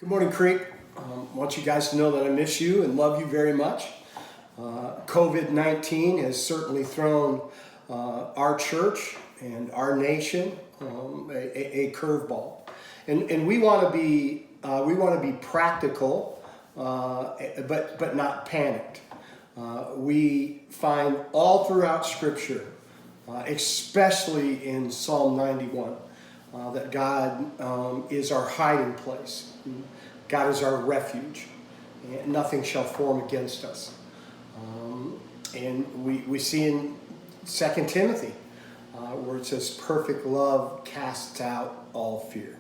Good morning, Creek. I want you guys to know that I miss you and love you very much. COVID-19 has certainly thrown our church and our nation a curveball, and we want to be practical, but not panicked. We find all throughout Scripture, especially in Psalm 91. That God is our hiding place. God is our refuge. And nothing shall form against us. And we see in 2 Timothy where it says, perfect love casts out all fear.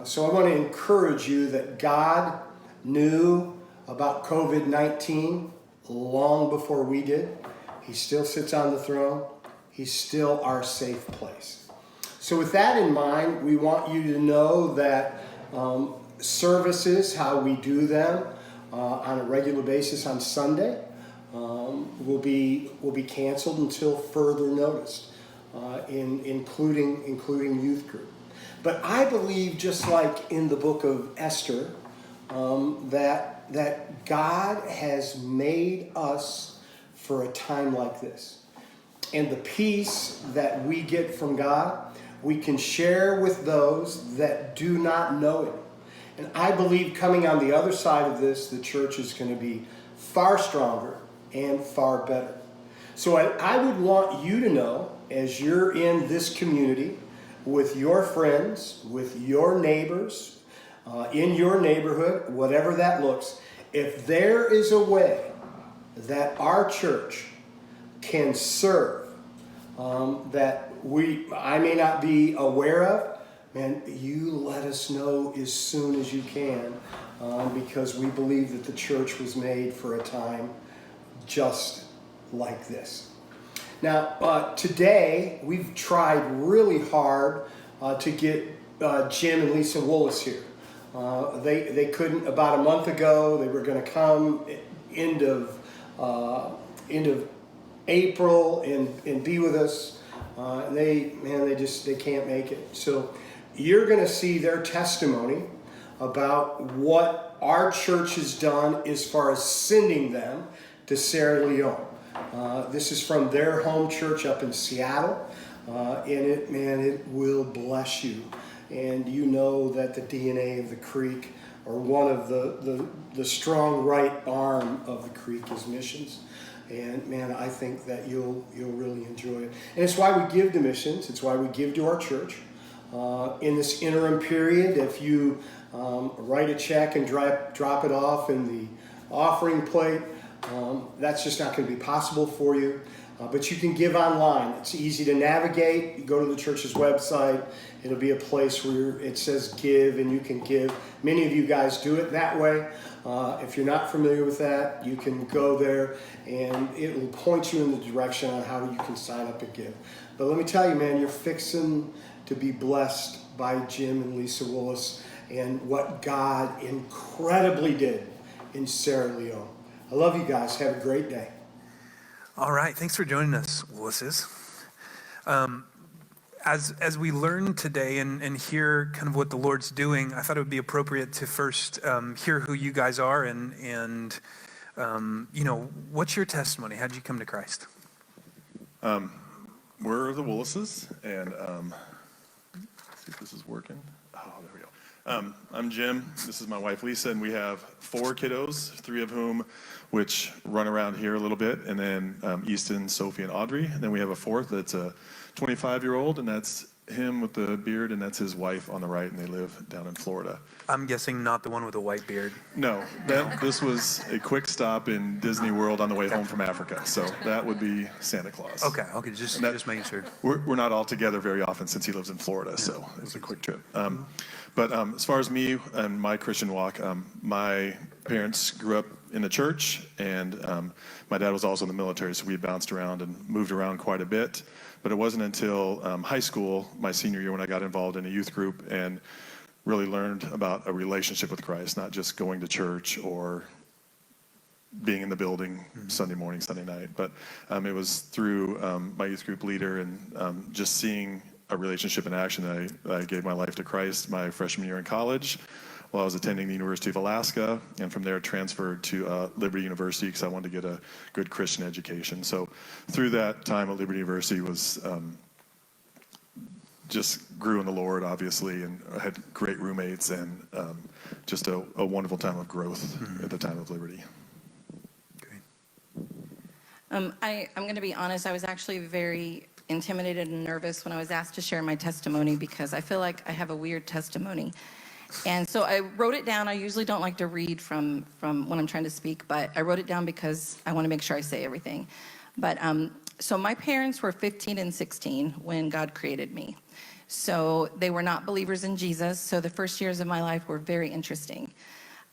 So I want to encourage you that God knew about COVID-19 long before we did. He still sits on the throne. He's still our safe place. So with that in mind, we want you to know that services, how we do them on a regular basis on Sunday, will be canceled until further notice, including youth group. But I believe, just like in the book of Esther, that God has made us for a time like this. And the peace that we get from God, we can share with those that do not know Him. And I believe coming on the other side of this, the church is going to be far stronger and far better. So I would want you to know, as you're in this community, with your friends, with your neighbors, in your neighborhood, whatever that looks, if there is a way that our church can serve, that I may not be aware of, man, you let us know as soon as you can, because we believe that the church was made for a time just like this. Now, today, we've tried really hard to get Jim and Lisa Willis here. They couldn't. About a month ago, they were going to come end of April and be with us. They can't make it. So you're going to see their testimony about what our church has done as far as sending them to Sierra Leone. This is from their home church up in Seattle, and it will bless you. And you know that the DNA of the Creek, or one of the strong right arm of the Creek, is missions. And man, I think that you'll really enjoy it. And it's why we give to missions. It's why we give to our church. In this interim period, if you write a check and drop it off in the offering plate, that's just not going to be possible for you. But you can give online. It's easy to navigate. You go to the church's website. It'll be a place where it says give, and you can give. Many of you guys do it that way. If you're not familiar with that, you can go there, and it will point you in the direction on how you can sign up and give. But let me tell you, man, you're fixing to be blessed by Jim and Lisa Willis and what God incredibly did in Sierra Leone. I love you guys. Have a great day. All right. Thanks for joining us, Willises. As we learn today and hear kind of what the Lord's doing, I thought it would be appropriate to first hear who you guys are and what's your testimony? How did you come to Christ? We're the Willises, and let's see if this is working. Oh, there we go. I'm Jim. This is my wife, Lisa, and we have 4 kiddos, 3 of whom which run around here a little bit, and then Easton, Sophie, and Audrey. And then we have a 4th that's a 25-year-old, and that's him with the beard, and that's his wife on the right, and they live down in Florida. I'm guessing not the one with a white beard. No, this was a quick stop in Disney World on the way home from Africa, so that would be Santa Claus. Okay, just making sure. We're not all together very often since he lives in Florida, so it was a quick trip. But as far as me and my Christian walk, my parents grew up in the church, and my dad was also in the military, so we bounced around and moved around quite a bit. But it wasn't until high school, my senior year, when I got involved in a youth group and really learned about a relationship with Christ, not just going to church or being in the building Sunday morning, Sunday night. But it was through my youth group leader and just seeing a relationship in action that I gave my life to Christ my freshman year in college. while I was attending the University of Alaska, and from there transferred to Liberty University because I wanted to get a good Christian education. So through that time at Liberty University was just grew in the Lord, obviously, and I had great roommates and just a wonderful time of growth at the time of Liberty. Great. I'm going to be honest, I was actually very intimidated and nervous when I was asked to share my testimony because I feel like I have a weird testimony. And so I wrote it down. I usually don't like to read from when I'm trying to speak, but I wrote it down because I want to make sure I say everything. But so my parents were 15 and 16 when God created me. So they were not believers in Jesus. So the first years of my life were very interesting.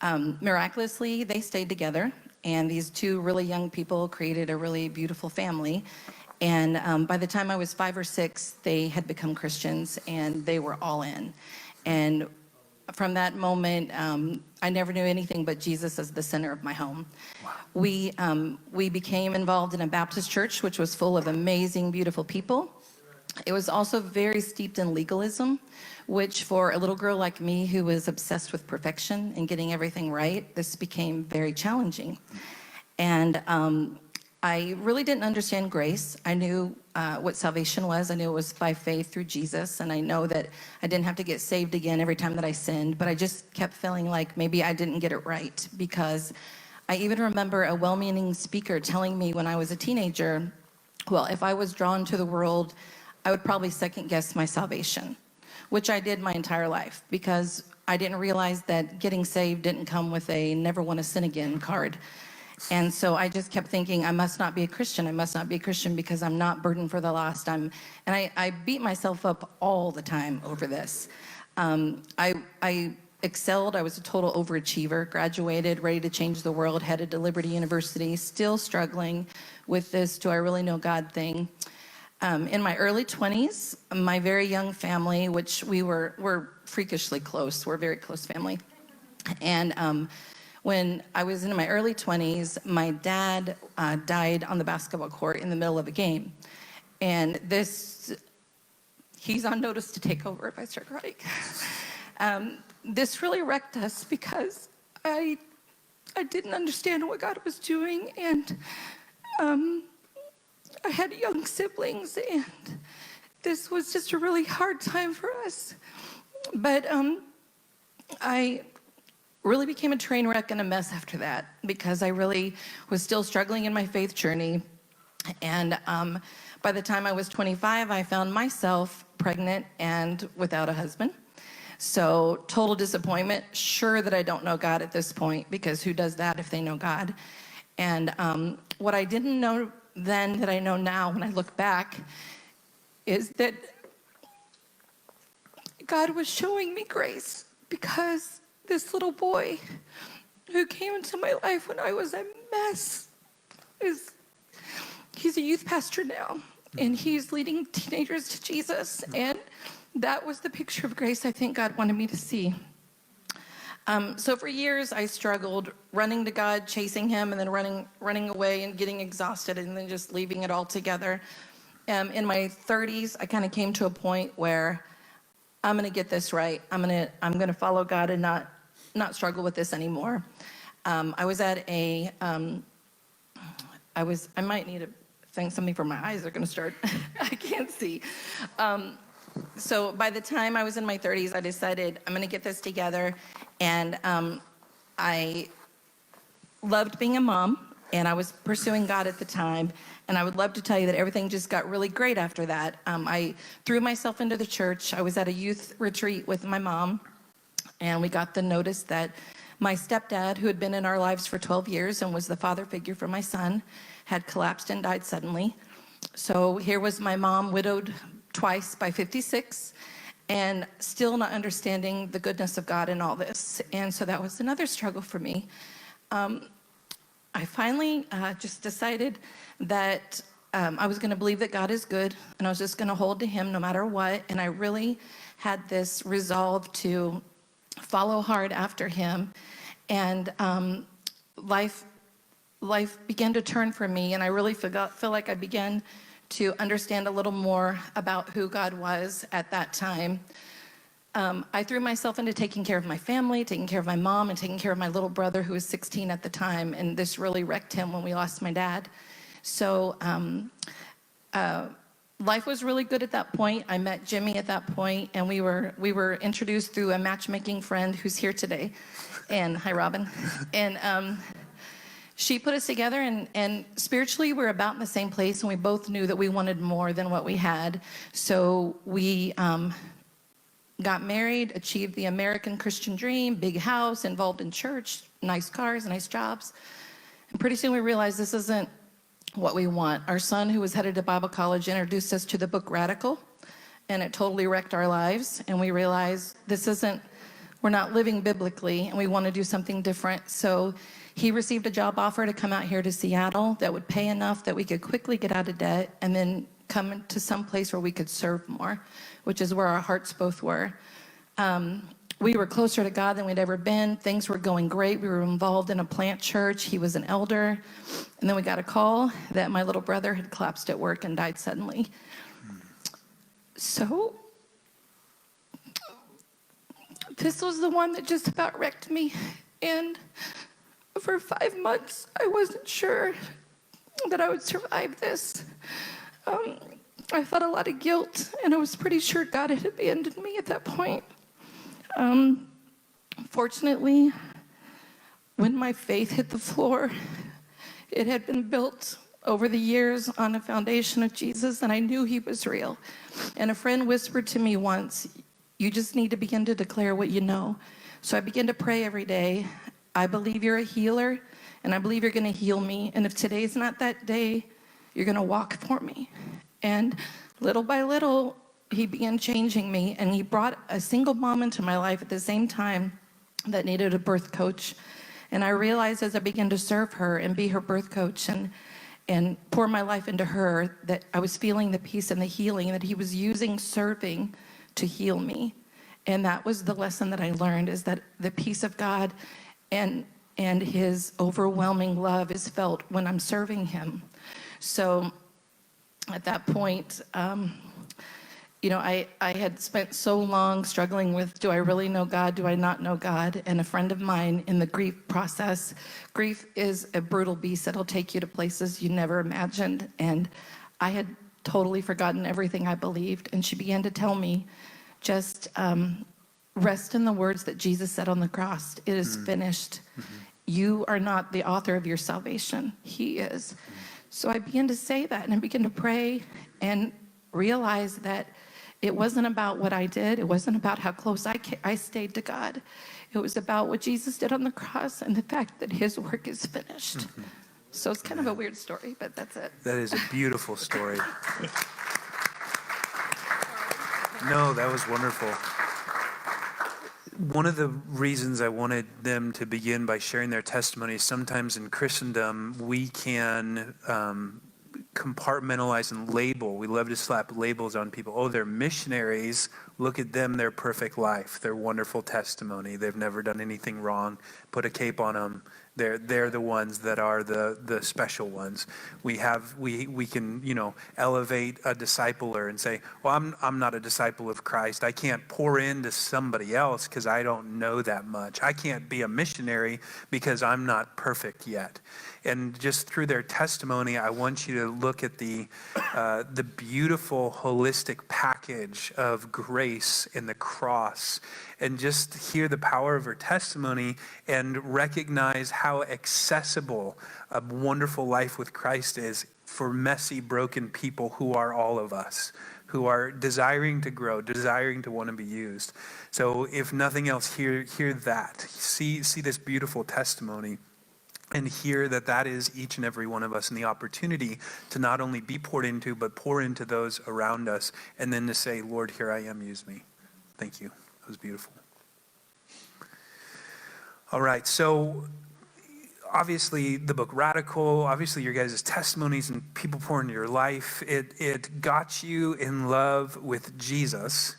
Miraculously, they stayed together. And these two really young people created a really beautiful family. And by the time I was 5 or 6, they had become Christians and they were all in. And from that moment, I never knew anything but Jesus as the center of my home. Wow. We became involved in a Baptist church, which was full of amazing, beautiful people. It was also very steeped in legalism, which for a little girl like me who was obsessed with perfection and getting everything right, this became very challenging. And I really didn't understand grace. I knew what salvation was. I knew it was by faith through Jesus. And I know that I didn't have to get saved again every time that I sinned. But I just kept feeling like maybe I didn't get it right. Because I even remember a well-meaning speaker telling me when I was a teenager, well, if I was drawn to the world, I would probably second guess my salvation, which I did my entire life because I didn't realize that getting saved didn't come with a never want to sin again card. And so I just kept thinking, I must not be a Christian. I must not be a Christian because I'm not burdened for the lost. And I beat myself up all the time over this. I excelled. I was a total overachiever, graduated, ready to change the world, headed to Liberty University, still struggling with this do I really know God thing. In my early 20s, my very young family, which we're freakishly close, we're a very close family. And when I was in my early 20s, my dad died on the basketball court in the middle of a game. And he's on notice to take over if I start crying. This really wrecked us because I didn't understand what God was doing, and I had young siblings, and this was just a really hard time for us. But I really became a train wreck and a mess after that because I really was still struggling in my faith journey. And by the time I was 25, I found myself pregnant and without a husband. So total disappointment. Sure that I don't know God at this point because who does that if they know God? And what I didn't know then that I know now when I look back is that God was showing me grace because this little boy who came into my life when I was a mess he's a youth pastor now, and he's leading teenagers to Jesus, and that was the picture of grace I think God wanted me to see. So for years I struggled running to God, chasing him, and then running away and getting exhausted and then just leaving it all together. In my 30s, I kind of came to a point where I'm going to get this right. I'm going to follow God and not struggle with this anymore. I was at I might need to think something for my eyes are going to start. I can't see. So by the time I was in my 30s, I decided I'm going to get this together. And I loved being a mom, and I was pursuing God at the time. And I would love to tell you that everything just got really great after that. I threw myself into the church. I was at a youth retreat with my mom, and we got the notice that my stepdad, who had been in our lives for 12 years and was the father figure for my son, had collapsed and died suddenly. So here was my mom, widowed twice by 56, and still not understanding the goodness of God in all this. And so that was another struggle for me. I finally just decided that I was going to believe that God is good, and I was just going to hold to him no matter what. And I really had this resolve to follow hard after him. And life began to turn for me, and I really feel like I began to understand a little more about who God was at that time. I threw myself into taking care of my family, taking care of my mom, and taking care of my little brother who was 16 at the time. And this really wrecked him when we lost my dad. So life was really good at that point. I met Jimmy at that point, and we were introduced through a matchmaking friend who's here today. And hi, Robin. And she put us together, and spiritually we're about in the same place, and we both knew that we wanted more than what we had. So we got married, achieved the American Christian dream, big house, involved in church, nice cars, nice jobs. And pretty soon we realized this isn't what we want. Our son, who was headed to Bible college, introduced us to the book Radical, and it totally wrecked our lives. And we realized we're not living biblically, and we want to do something different. So he received a job offer to come out here to Seattle that would pay enough that we could quickly get out of debt and then come to some place where we could serve more, which is where our hearts both were. We were closer to God than we'd ever been. Things were going great. We were involved in a plant church. He was an elder. And then we got a call that my little brother had collapsed at work and died suddenly. So this was the one that just about wrecked me. And for 5 months, I wasn't sure that I would survive this. I felt a lot of guilt, and I was pretty sure God had abandoned me at that point. Fortunately, when my faith hit the floor, it had been built over the years on a foundation of Jesus, and I knew he was real. And a friend whispered to me once, "You just need to begin to declare what you know." So I began to pray every day. I believe you're a healer, and I believe you're going to heal me. And if today's not that day, you're going to walk for me. And little by little, he began changing me, and he brought a single mom into my life at the same time that needed a birth coach. And I realized as I began to serve her and be her birth coach and pour my life into her, that I was feeling the peace and the healing that he was using serving to heal me. And that was the lesson that I learned, is that the peace of God and his overwhelming love is felt when I'm serving him. So at that point, I had spent so long struggling with, do I really know God? Do I not know God? And a friend of mine in the grief process, grief is a brutal beast that'll take you to places you never imagined. And I had totally forgotten everything I believed. And she began to tell me, just rest in the words that Jesus said on the cross. It is finished. Mm-hmm. You are not the author of your salvation. He is. Mm-hmm. So I began to say that, and I began to pray and realize that it wasn't about what I did. It wasn't about how close I stayed to God. It was about what Jesus did on the cross and the fact that his work is finished. Mm-hmm. So it's kind of a weird story, but that's it. That is a beautiful story. No, that was wonderful. One of the reasons I wanted them to begin by sharing their testimony is sometimes in Christendom, we can compartmentalize and label. We love to slap labels on people. Oh, they're missionaries. Look at them, their perfect life, their wonderful testimony. They've never done anything wrong. Put a cape on them. They're the ones that are the special ones. We can elevate a discipler and say, well, I'm not a disciple of Christ. I can't pour into somebody else because I don't know that much. I can't be a missionary because I'm not perfect yet. And just through their testimony, I want you to look at the beautiful holistic package of grace in the cross, and just hear the power of her testimony and recognize how accessible a wonderful life with Christ is for messy, broken people who are all of us, who are desiring to grow, desiring to want to be used. So if nothing else, hear that. See this beautiful testimony. And hear that is each and every one of us, and the opportunity to not only be poured into, but pour into those around us, and then to say, Lord, here I am, use me. Thank you. That was beautiful. All right, so obviously the book Radical, obviously your guys' testimonies and people pouring into your life, it got you in love with Jesus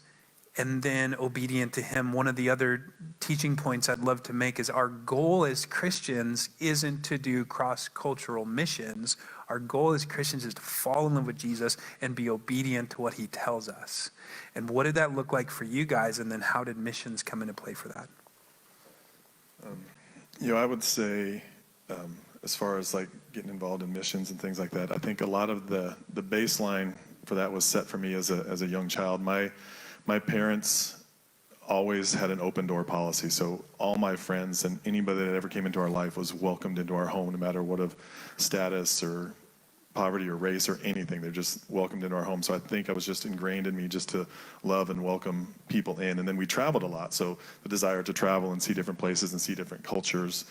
and then obedient to him. One of the other teaching points I'd love to make is our goal as Christians isn't to do cross-cultural missions. Our goal as Christians is to fall in love with Jesus and be obedient to what he tells us. And what did that look like for you guys? And then how did missions come into play for that? I would say, as far as like getting involved in missions and things like that, I think a lot of the baseline for that was set for me as a young child. My parents always had an open door policy, so all my friends and anybody that ever came into our life was welcomed into our home, no matter what of status or poverty or race or anything. They're just welcomed into our home. So I think I was just ingrained in me just to love and welcome people in. And then we traveled a lot, so the desire to travel and see different places and see different cultures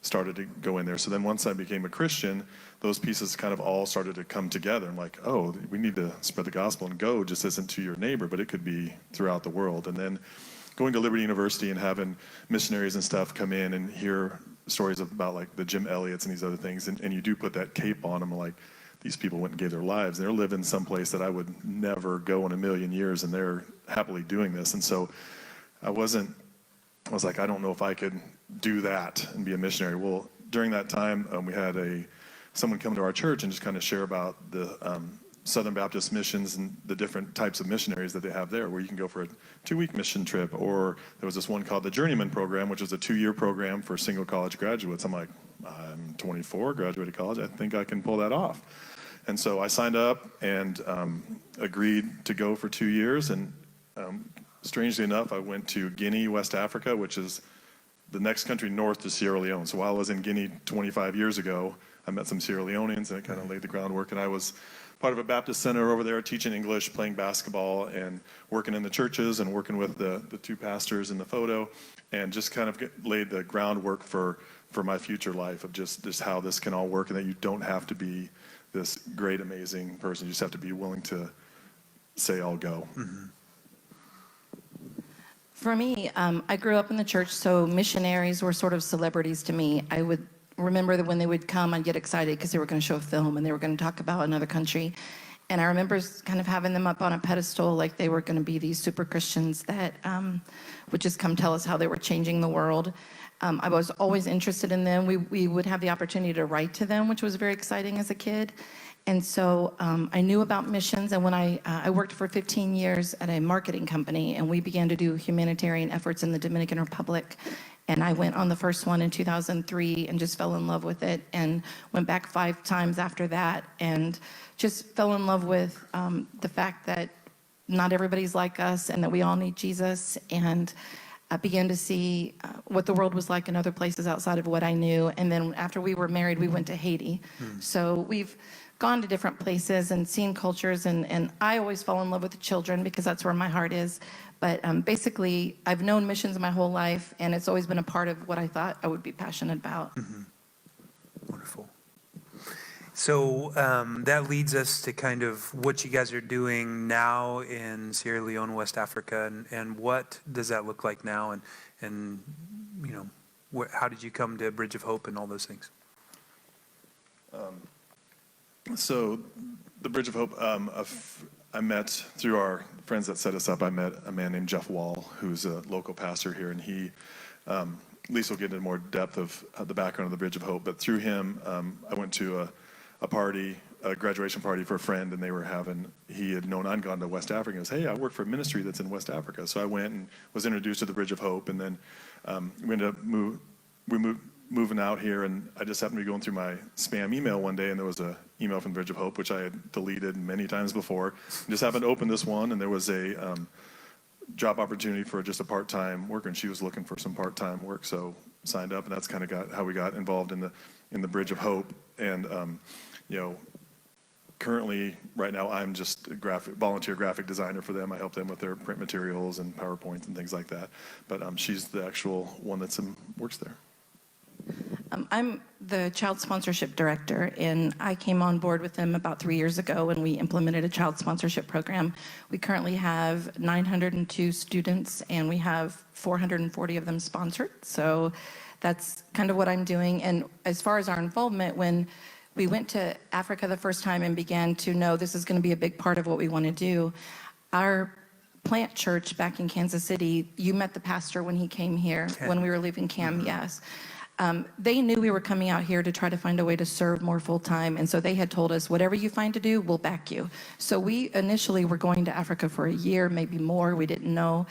started to go in there. So then once I became a Christian, those pieces kind of all started to come together. I'm like, oh, we need to spread the gospel, and go just isn't to your neighbor, but it could be throughout the world. And then going to Liberty University and having missionaries and stuff come in and hear stories about like the Jim Elliots and these other things, and you do put that cape on them, like these people went and gave their lives. They're living someplace that I would never go in a million years, and they're happily doing this. And so I was like, I don't know if I could do that and be a missionary. Well, during that time, we had someone come to our church and just kind of share about the Southern Baptist missions and the different types of missionaries that they have there, where you can go for a 2-week mission trip. Or there was this one called the Journeyman Program, which was a 2-year program for single college graduates. I'm like, I'm 24, graduated college. I think I can pull that off. And so I signed up and agreed to go for 2 years. And strangely enough, I went to Guinea, West Africa, which is the next country north to Sierra Leone. So while I was in Guinea 25 years ago, I met some Sierra Leoneans, and it kind of laid the groundwork. And I was part of a Baptist center over there, teaching English, playing basketball, and working in the churches, and working with the 2 pastors in the photo, and just kind of laid the groundwork for my future life of just how this can all work, and that you don't have to be this great, amazing person. You just have to be willing to say, I'll go. Mm-hmm. For me, I grew up in the church, so missionaries were sort of celebrities to me. I would remember that when they would come, I'd get excited because they were going to show a film and they were going to talk about another country. And I remember kind of having them up on a pedestal like they were going to be these super Christians that would just come tell us how they were changing the world. I was always interested in them. We would have the opportunity to write to them, which was very exciting as a kid. And so I knew about missions, and when I worked for 15 years at a marketing company, and we began to do humanitarian efforts in the Dominican Republic. And I went on the first one in 2003 and just fell in love with it, and went back 5 times after that, and just fell in love with the fact that not everybody's like us and that we all need Jesus. And I began to see what the world was like in other places outside of what I knew. And then after we were married, we went to Haiti. So we've gone to different places and seen cultures, and I always fall in love with the children because that's where my heart is. But basically, I've known missions my whole life, and it's always been a part of what I thought I would be passionate about. Mm-hmm. Wonderful. So that leads us to kind of what you guys are doing now in Sierra Leone, West Africa, and what does that look like now, and how did you come to Bridge of Hope and all those things? So the Bridge of Hope, I met through our friends that set us up. I met a man named Jeff Wall, who's a local pastor here, and he, Lisa will get into more depth of the background of the Bridge of Hope, but through him, I went to a graduation party for a friend, and he had known I'd gone to West Africa. He goes, hey, I work for a ministry that's in West Africa. So I went and was introduced to the Bridge of Hope, and then we ended up moving out here, and I just happened to be going through my spam email one day, and there was an email from the Bridge of Hope, which I had deleted many times before. Just happened to open this one, and there was a job opportunity for just a part-time worker, and she was looking for some part-time work, so signed up, and that's kind of how we got involved in the Bridge of Hope. And currently, right now, I'm just a volunteer graphic designer for them. I help them with their print materials and PowerPoints and things like that. But she's the actual one that works there. I'm the child sponsorship director, and I came on board with them about 3 years ago when we implemented a child sponsorship program. We currently have 902 students, and we have 440 of them sponsored. So that's kind of what I'm doing. And as far as our involvement, when we went to Africa the first time and began to know this is going to be a big part of what we want to do, our plant church back in Kansas City, you met the pastor when he came here, when we were leaving CAM, yes. They knew we were coming out here to try to find a way to serve more full-time, and so they had told us, whatever you find to do, we'll back you. So we initially were going to Africa for a year, maybe more, we didn't know.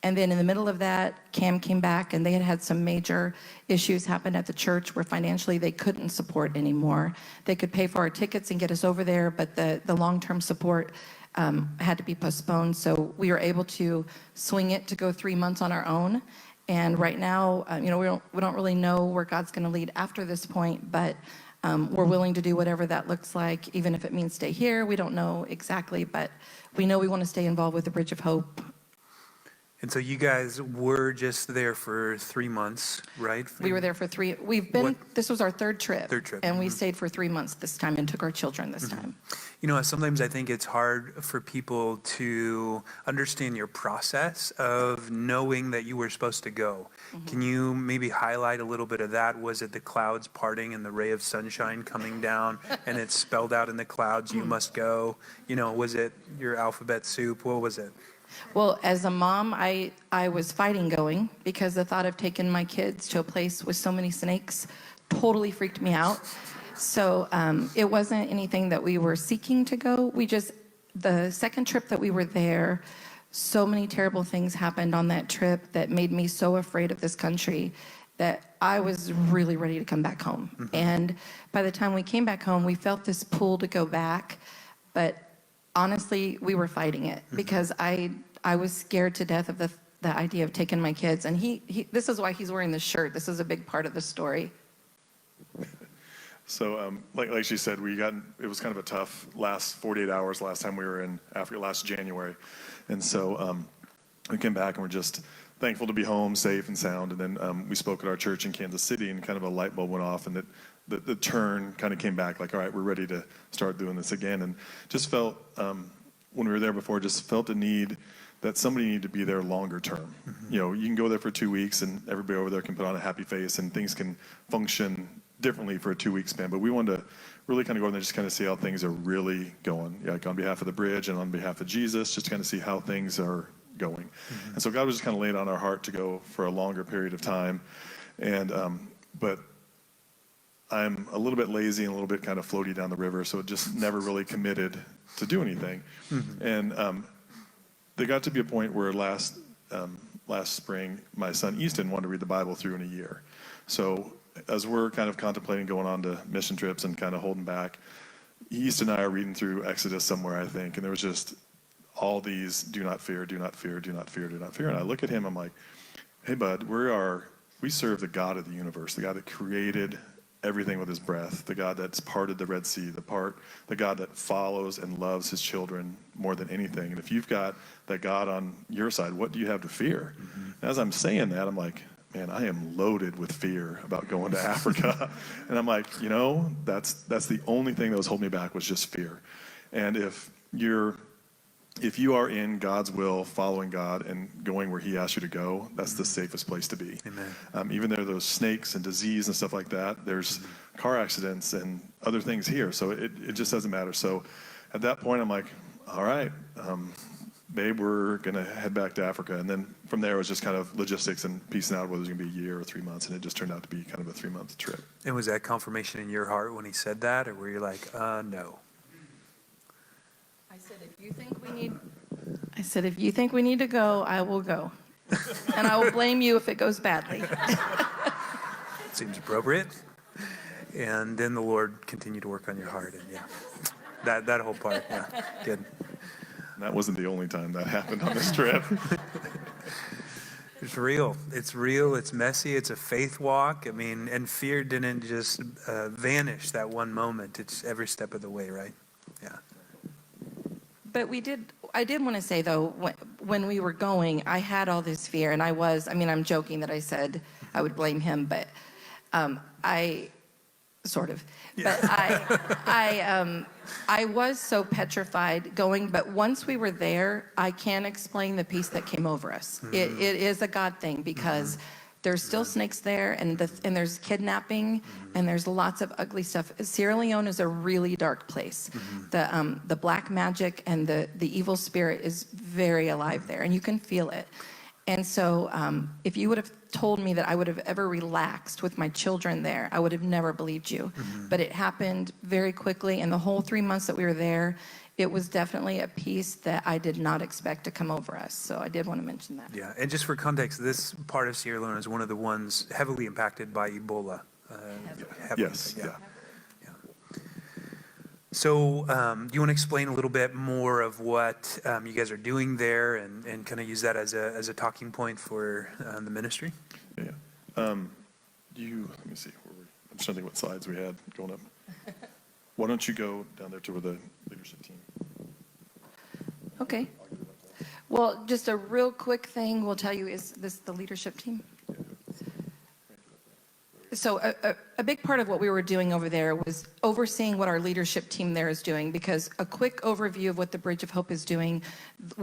And then in the middle of that, Cam came back, and they had had some major issues happen at the church where financially they couldn't support anymore. They could pay for our tickets and get us over there, but the long-term support had to be postponed. So we were able to swing it to go 3 months on our own. And right now, we don't really know where God's going to lead after this point, but we're willing to do whatever that looks like, even if it means stay here. We don't know exactly, but we know we want to stay involved with the Bridge of Hope. And so you guys were just there for 3 months, right? We were there for this was our third trip. And we stayed for 3 months this time and took our children this time. Sometimes I think it's hard for people to understand your process of knowing that you were supposed to go. Can you maybe highlight a little bit of that? Was it the clouds parting and the ray of sunshine coming down and it's spelled out in the clouds, you must go? Was it your alphabet soup? What was it? Well, as a mom, I was fighting going because the thought of taking my kids to a place with so many snakes totally freaked me out. So it wasn't anything that we were seeking to go. The second trip that we were there, so many terrible things happened on that trip that made me so afraid of this country that I was really ready to come back home. And by the time we came back home, we felt this pull to go back, but honestly, we were fighting it because I was scared to death of the idea of taking my kids. And this is why he's wearing this shirt. This is a big part of the story. So like she said, it was kind of a tough last 48 hours last time we were in Africa, last January. And so we came back and we're just thankful to be home, safe and sound. And then we spoke at our church in Kansas City, and kind of a light bulb went off, and the turn kind of came back, like, all right, we're ready to start doing this again. And just felt, when we were there before, just felt the need that somebody needed to be there longer term. You can go there for 2 weeks and everybody over there can put on a happy face and things can function differently for a 2-week span. But we wanted to really kind of go in there, just kind of see how things are really going. Like on behalf of the Bridge and on behalf of Jesus, just kind of see how things are going. And so God was just kind of laying on our heart to go for a longer period of time. And, but I'm a little bit lazy and a little bit kind of floaty down the river, so it just never really committed to do anything. And there got to be a point where last spring, my son Easton wanted to read the Bible through in a year. So as we're kind of contemplating going on to mission trips and kind of holding back, Easton and I are reading through Exodus somewhere, I think, and there was just all these do not fear, do not fear, do not fear, do not fear. And I look at him, I'm like, hey, bud, we serve the God of the universe, the God that created everything with his breath, the God that's parted the Red Sea, the God that follows and loves his children more than anything. And if you've got that God on your side, what do you have to fear? And as I'm saying that, I'm like, man, I am loaded with fear about going to Africa. And I'm like, that's the only thing that was holding me back was just fear. And if you are in God's will, following God, and going where he asks you to go, that's the safest place to be. Amen. Even there are those snakes and disease and stuff like that, there's car accidents and other things here. So it just doesn't matter. So at that point, I'm like, all right, babe, we're going to head back to Africa. And then from there, it was just kind of logistics and piecing out whether it was going to be a year or 3 months. And it just turned out to be kind of a 3-month trip. And was that confirmation in your heart when he said that, or were you like, no? I said, if you think we need to go, I will go. And I will blame you if it goes badly. Seems appropriate. And then the Lord continued to work on your heart. And that whole part, good. And that wasn't the only time that happened on this trip. It's real. It's real. It's messy. It's a faith walk. I mean, and fear didn't just vanish that one moment. It's every step of the way, right? Yeah. But I did want to say, though, when we were going, I had all this fear, and I'm joking that I said I would blame him, but sort of. Yeah. But I was so petrified going, but once we were there, I can't explain the peace that came over us. It is a God thing because there's still snakes there, and there's kidnapping, and there's lots of ugly stuff. Sierra Leone is a really dark place. The black magic and the evil spirit is very alive there, and you can feel it. And so if you would have told me that I would have ever relaxed with my children there, I would have never believed you. But it happened very quickly, and the whole 3 months that we were there, it was definitely a peace that I did not expect to come over us. So I did want to mention that. Yeah, and just for context, this part of Sierra Leone is one of the ones heavily impacted by Ebola. Heavily, Yes, yeah. So do you want to explain a little bit more of what you guys are doing there and kind of use that as a talking point for the ministry? Yeah. Let me see. I'm just trying to think what slides we had going up. Why don't you go down there to where the leadership team? Okay. Well, just a real quick thing we'll tell you is this the leadership team? So a big part of what we were doing over there was overseeing what our leadership team there is doing, because a quick overview of what the Bridge of Hope is doing,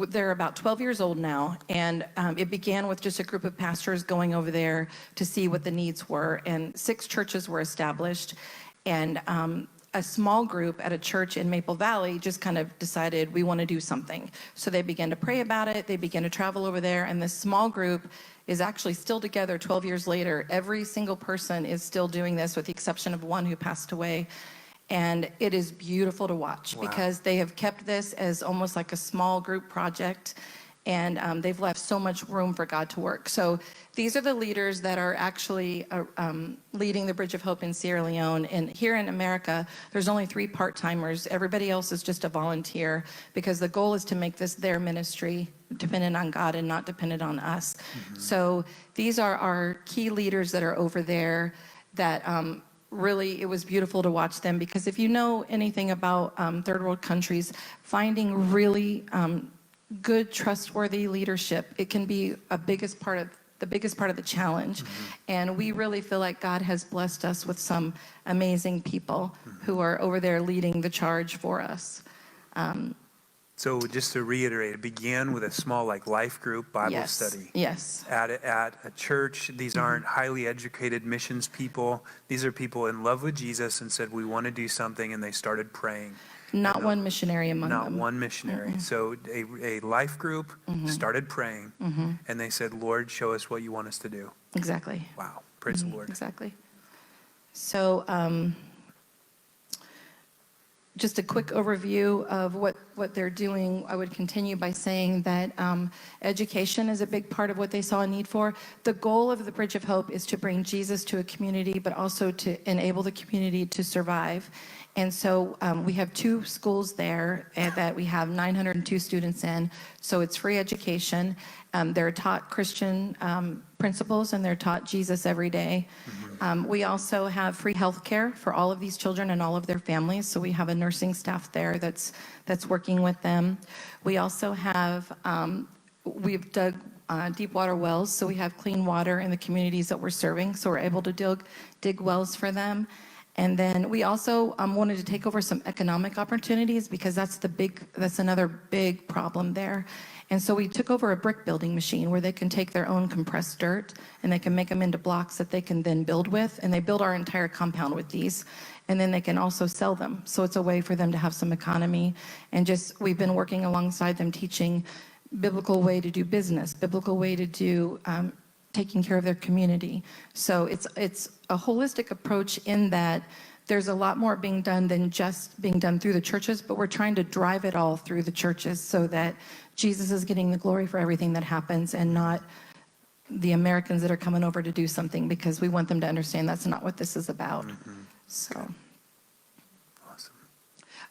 they're about 12 years old now, and it began with just a group of pastors going over there to see what the needs were, and 6 churches were established, and a small group at a church in Maple Valley just kind of decided we want to do something. So they began to pray about it, they began to travel over there, and this small group is actually still together 12 years later. Every single person is still doing this with the exception of one who passed away. And it is beautiful to watch because they have kept this as almost like a small group project, and they've left so much room for God to work. So these are the leaders that are actually leading the Bridge of Hope in Sierra Leone. And here in America, there's only 3 part-timers. Everybody else is just a volunteer, because the goal is to make this their ministry, dependent on God and not dependent on us. So these are our key leaders that are over there that really, it was beautiful to watch them, because if you know anything about third world countries, finding really good, trustworthy leadership, it can be the biggest part of the challenge. And we really feel like God has blessed us with some amazing people who are over there leading the charge for us. So just to reiterate, it began with a small life group Bible study. Yes. At a church. These aren't highly educated missions people. These are people in love with Jesus and said, we want to do something, and they started praying. Not one missionary among them. Not one missionary. So a life group started praying, and they said, Lord, show us what you want us to do. Exactly. Wow. Praise the Lord. Exactly. So just a quick overview of what they're doing. I would continue by saying that education is a big part of what they saw a need for. The goal of the Bridge of Hope is to bring Jesus to a community, but also to enable the community to survive. And so we have 2 schools there that we have 902 students in. So it's free education. They're taught Christian principles, and they're taught Jesus every day. We also have free health care for all of these children and all of their families. So we have a nursing staff there that's working with them. We also have, we've dug deep water wells, so we have clean water in the communities that we're serving. So we're able to dig wells for them. And then we also wanted to take over some economic opportunities, because that's another big problem there. And so we took over a brick building machine where they can take their own compressed dirt and they can make them into blocks that they can then build with. And they build our entire compound with these. And then they can also sell them. So it's a way for them to have some economy. And we've been working alongside them, teaching biblical way to do business, biblical way to do taking care of their community. So it's a holistic approach in that there's a lot more being done than just being done through the churches, but we're trying to drive it all through the churches so that Jesus is getting the glory for everything that happens, and not the Americans that are coming over to do something, because we want them to understand that's not what this is about. So. Awesome.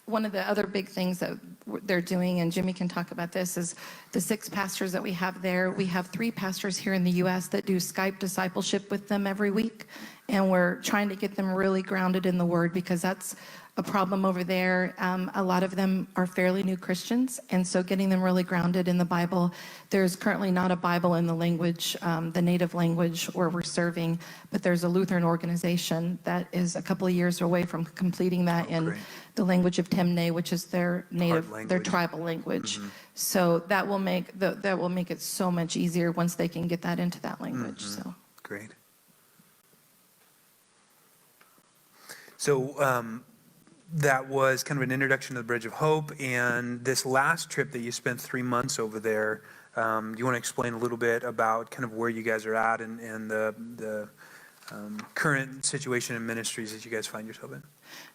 One of the other big things that they're doing, and Jimmy can talk about this, is the 6 pastors that we have there. We have 3 pastors here in the U.S. that do Skype discipleship with them every week. And we're trying to get them really grounded in the Word, because that's a problem over there. A lot of them are fairly new Christians, and so getting them really grounded in the Bible. There's currently not a Bible in the language, the native language where we're serving, but there's a Lutheran organization that is a couple of years away from completing that in the language of Temne, which is their their tribal language. So that will make it so much easier once they can get that into that language. So great. So that was kind of an introduction to the Bridge of Hope, and this last trip that you spent 3 months over there. Do you want to explain a little bit about kind of where you guys are at and the current situation and ministries that you guys find yourself in?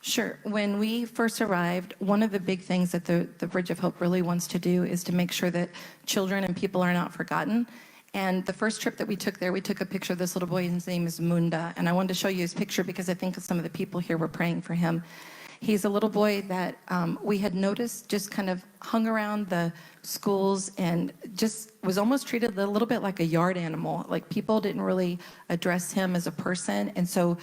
Sure. When we first arrived, one of the big things that the Bridge of Hope really wants to do is to make sure that children and people are not forgotten. And the first trip that we took there, we took a picture of this little boy. His name is Munda. And I wanted to show you his picture because I think some of the people here were praying for him. He's a little boy that we had noticed just kind of hung around the schools and just was almost treated a little bit like a yard animal. Like people didn't really address him as a person. And so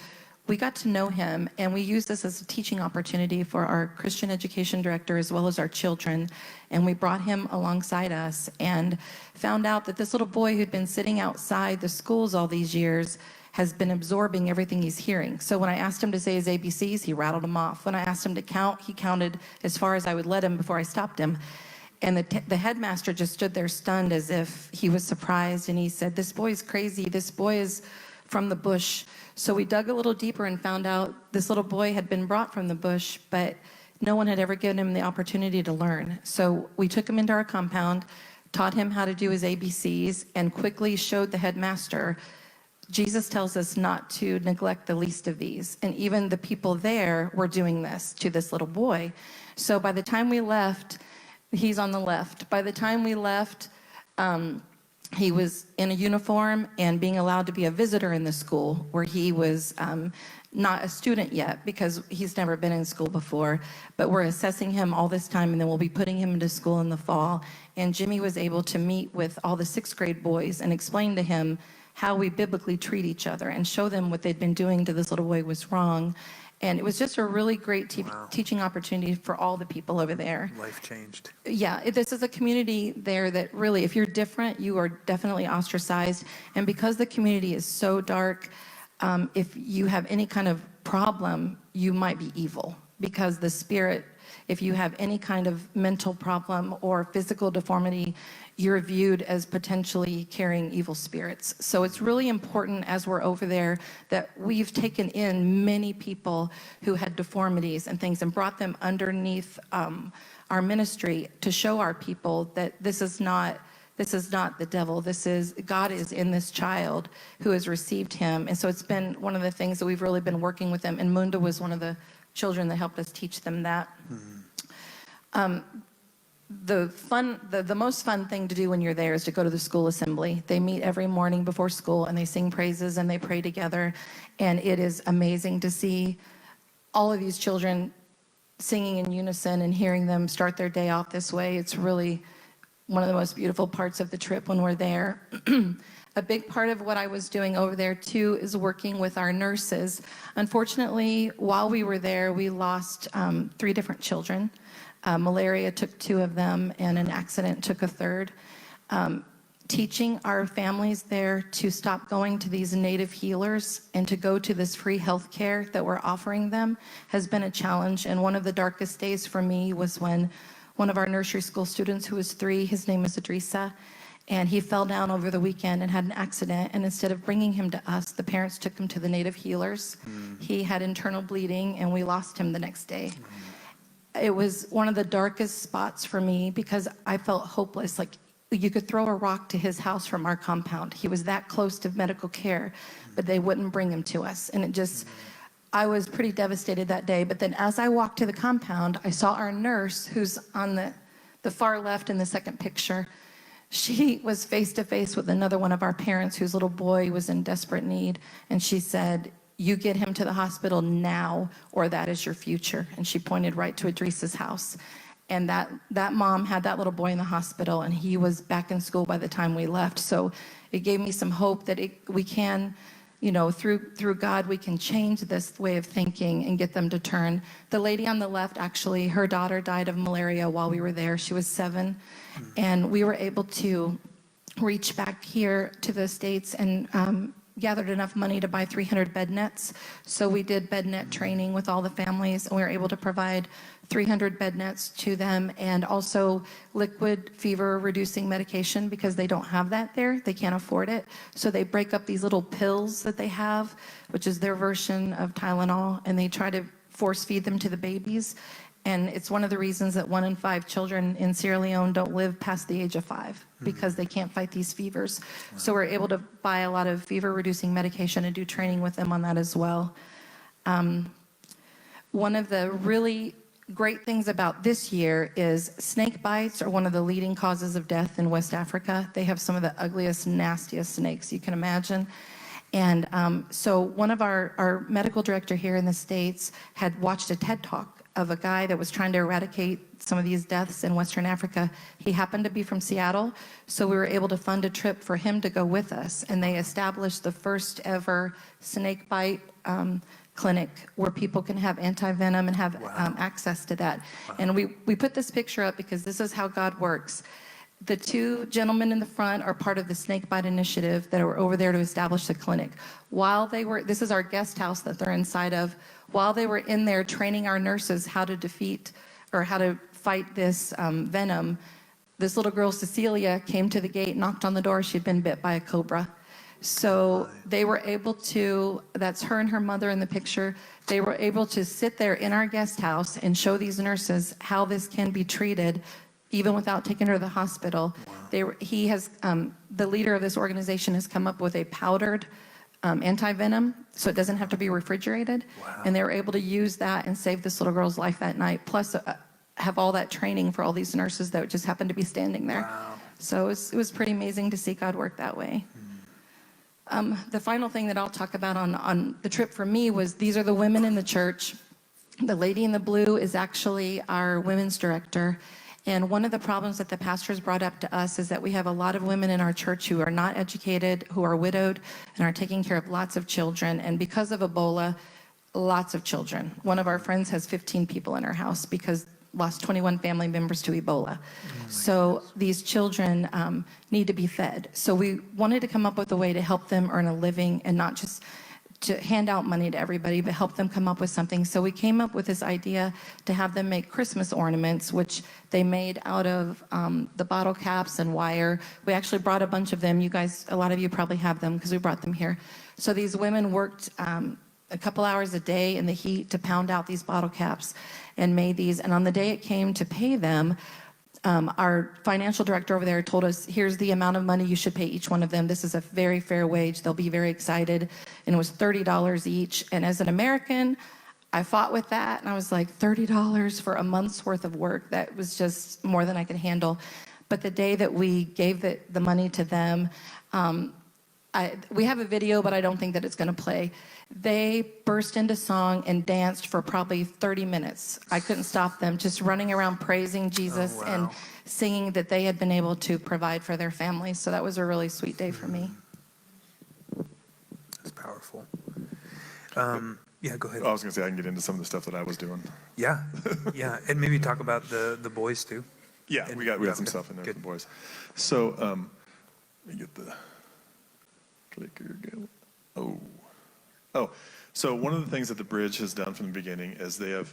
we got to know him, and we used this as a teaching opportunity for our Christian education director as well as our children. And we brought him alongside us and found out that this little boy who'd been sitting outside the schools all these years has been absorbing everything he's hearing. So when I asked him to say his ABCs, he rattled them off. When I asked him to count, he counted as far as I would let him before I stopped him. And the headmaster just stood there stunned as if he was surprised. And he said, "This boy's crazy. This boy is from the bush." So we dug a little deeper and found out this little boy had been brought from the bush, but no one had ever given him the opportunity to learn. So we took him into our compound, taught him how to do his ABCs, and quickly showed the headmaster, Jesus tells us not to neglect the least of these. And even the people there were doing this to this little boy. So by the time we left, he's on the left. By the time we left, he was in a uniform and being allowed to be a visitor in the school where he was not a student yet because he's never been in school before. But we're assessing him all this time, and then we'll be putting him into school in the fall. And Jimmy was able to meet with all the 6th grade boys and explain to him how we biblically treat each other and show them what they'd been doing to this little boy was wrong. And it was just a really great teaching opportunity for all the people over there. Life changed. Yeah, this is a community there that really, if you're different, you are definitely ostracized. And because the community is so dark, if you have any kind of problem, you might be evil. Because the spirit, if you have any kind of mental problem or physical deformity, you're viewed as potentially carrying evil spirits. So it's really important as we're over there that we've taken in many people who had deformities and things and brought them underneath our ministry to show our people that this is not the devil. God is in this child who has received him. And so it's been one of the things that we've really been working with them. And Munda was one of the children that helped us teach them that. The most fun thing to do when you're there is to go to the school assembly. They meet every morning before school and they sing praises and they pray together. And it is amazing to see all of these children singing in unison and hearing them start their day off this way. It's really one of the most beautiful parts of the trip when we're there. A big part of what I was doing over there too is working with our nurses. Unfortunately, while we were there, we lost 3 different children. Malaria took 2 of them, and an accident took a 3rd. Teaching our families there to stop going to these native healers and to go to this free health care that we're offering them has been a challenge. And one of the darkest days for me was when one of our nursery school students, who was 3, his name is Idrissa, and he fell down over the weekend and had an accident. And instead of bringing him to us, the parents took him to the native healers. He had internal bleeding, and we lost him the next day. It was one of the darkest spots for me because I felt hopeless. Like you could throw a rock to his house from our compound. He was that close to medical care, but they wouldn't bring him to us. And I was pretty devastated that day. But then as I walked to the compound, I saw our nurse, who's on the far left in the second picture. She was face to face with another one of our parents whose little boy was in desperate need. And she said, "You get him to the hospital now, or that is your future." And she pointed right to Idrissa's house. And that mom had that little boy in the hospital, and he was back in school by the time we left. So it gave me some hope that we can, through God, we can change this way of thinking and get them to turn. The lady on the left, actually, her daughter died of malaria while we were there. She was 7. And we were able to reach back here to the States and gathered enough money to buy 300 bed nets. So we did bed net training with all the families, and we were able to provide 300 bed nets to them, and also liquid fever reducing medication because they don't have that there. They can't afford it. So they break up these little pills that they have, which is their version of Tylenol, and they try to force feed them to the babies. And it's one of the reasons that 1 in 5 children in Sierra Leone don't live past the age of 5 because they can't fight these fevers. So we're able to buy a lot of fever-reducing medication and do training with them on that as well. One of the really great things about this year is snake bites are one of the leading causes of death in West Africa. They have some of the ugliest, nastiest snakes you can imagine. And so one of our medical director here in the States had watched a TED Talk of a guy that was trying to eradicate some of these deaths in Western Africa. He happened to be from Seattle, so we were able to fund a trip for him to go with us. And they established the first ever snake bite clinic where people can have anti-venom and have access to that. And we put this picture up because this is how God works. The 2 gentlemen in the front are part of the Snakebite Initiative that are over there to establish the clinic. While they were, this is our guest house that they're inside of, while they were in there training our nurses how to defeat or how to fight this venom, this little girl, Cecilia, came to the gate, knocked on the door. She'd been bit by a cobra. So they were able to, that's her and her mother in the picture, they were able to sit there in our guest house and show these nurses how this can be treated even without taking her to the hospital. He has, the leader of this organization has come up with a powdered anti-venom, so it doesn't have to be refrigerated. And they were able to use that and save this little girl's life that night, plus have all that training for all these nurses that just happened to be standing there. So it was pretty amazing to see God work that way. The final thing that I'll talk about on the trip for me was these are the women in the church. The lady in the blue is actually our women's director. And one of the problems that the pastors brought up to us is that we have a lot of women in our church who are not educated, who are widowed, and are taking care of lots of children. And because of Ebola, lots of children. One of our friends has 15 people in her house because lost 21 family members to Ebola. So these children need to be fed. So we wanted to come up with a way to help them earn a living and not just to hand out money to everybody, but help them come up with something. So we came up with this idea to have them make Christmas ornaments, which they made out of the bottle caps and wire. We actually brought a bunch of them. You guys, a lot of you probably have them because we brought them here. So these women worked a couple hours a day in the heat to pound out these bottle caps and made these. And on the day it came to pay them, our financial director over there told us, here's the amount of money you should pay each one of them. This is a very fair wage. They'll be very excited. And it was $30 each. And as an American, I fought with that. And I was like, $30 for a month's worth of work? That was just more than I could handle. But the day that we gave the money to them, we have a video, but I don't think that it's going to play. They burst into song and danced for probably 30 minutes. I couldn't stop them, just running around praising Jesus and singing that they had been able to provide for their families. So that was a really sweet day for me. That's powerful. Yeah, go ahead. I was going to say I can get into some of the stuff that I was doing. Yeah, yeah, and maybe talk about the boys too. Yeah, we got some stuff in there for the boys. So let me get the clicker going. So one of the things that the Bridge has done from the beginning is they have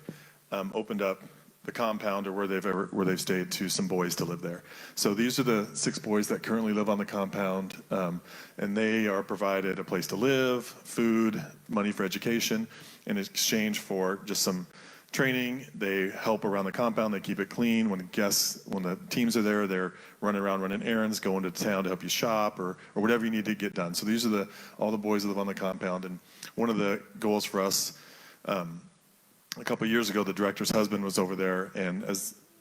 opened up the compound or where they've stayed to some boys to live there. So these are the 6 boys that currently live on the compound, and they are provided a place to live, food, money for education, in exchange for just some training. They help around the compound. They keep it clean. When the teams are there, they're running around running errands, going to town to help you shop or whatever you need to get done. So these are all the boys that live on the compound. And one of the goals for us, a couple of years ago, the director's husband was over there, and